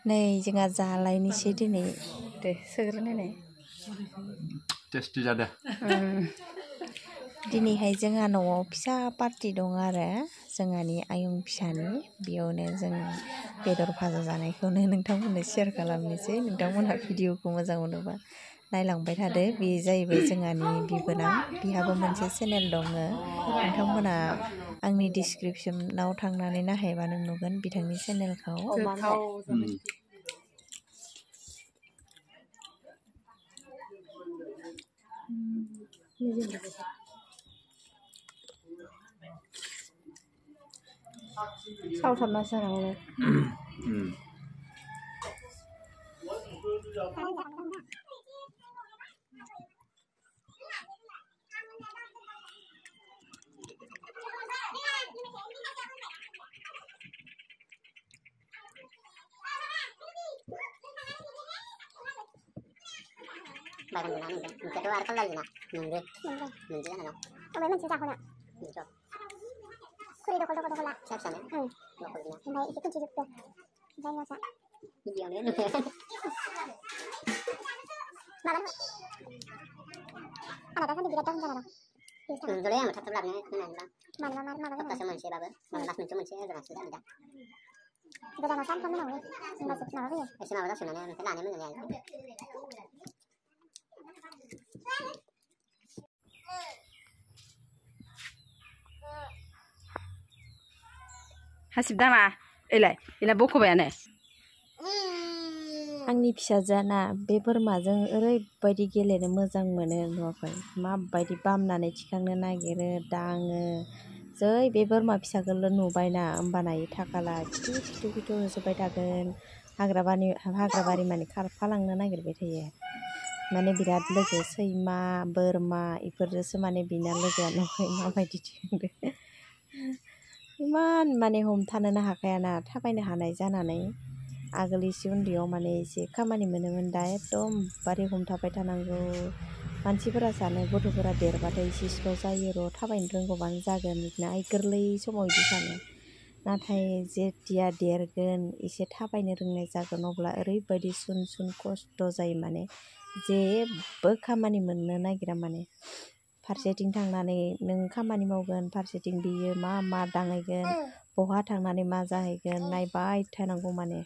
नै जोंहा जालायनोसै दिनै दे सोग्रोनायनाय टेस्टि जादों दिनैहाय जोंहा न'आव फिसा पार्टि दं आरो जोंहानि आयं फिसानि बेयावनो जों बेदर भाजा जानायखौनो नोंथांमोननो शेयार खालामनोसै नोंथांमोनहा भिडिअखौ मोजां मोनोबा नायलांबाय थादो बे जाहैबाय जोंहानि बिबोनां बिहाबो मोनसे चेनेल दङ नोंथांमोना आंनि डिसक्रिपसनाव थांनानै नायहैबानो नुगोन बिथांनि चेनेलखौ सावथाबनासो जानांगौ Bài còn nắng mình cái đó ăn lên nè mình đi mình chỉ nào ông ấy mình chỉ ra thôi nè mình cho kuri đâu là chắc chắn đấy mình thấy cái gì được đây nó sao nhiều nữa mà lắm ada kan tidak tahu cara dulu ya mata telan ini mana kata sama si baba mana las mencuma si ada nasi ada kita dah makan kamu nawa masuk nawa ya si nawa sudah nih kita nanya mana Hasib dama इलाय बखबायानो आंनि फिसाजोना बे बोरमाजों ओरैबायदि गेलेनो मोजां मोनो नुवाखै माबायदि बामनानै थिखांनो नागिरो दाङो जै बे बोरमा फिसाखौल' नुबायना होमबाना थाखाला खिथु होसोबाय थागोन हाग्राबारि माने खारफालांनो नागिरबाय थायो माने बिराद लोगो सैमा बोरमा इफोरजोंसो माने बिना लोगोआ नुवाखै माबायदि थिखांदो इमान माने हमथानोनो हाखायाना थाबायनो हानाय जानानै आगोल एसे उन्दैयाव माने एसे खामानि मोनोमोन दा एकदम बारे हमथाबाय थानांगौ मानसिफोरा सानो गथ'फोरा देरबाथाय एसे स्ल' जायो र' थाबायनो रोंगौबानो जागोन बिदिनो गोरलै समाव बिदि सानो नाथाय जेथिया देरगोन एसे थाबायनो रोंनाय जागोन अब्ला ओरैबायदि सुन खस्थ' जायो माने जेबो खामानि मोननो नागिरा माने फारसेथिं थांनानै नों खामानि मावगोन फारसेथिं बियो मा दाङैगोन बहा थांनानै मा जाहैगोन नायबाय थानांगौ माने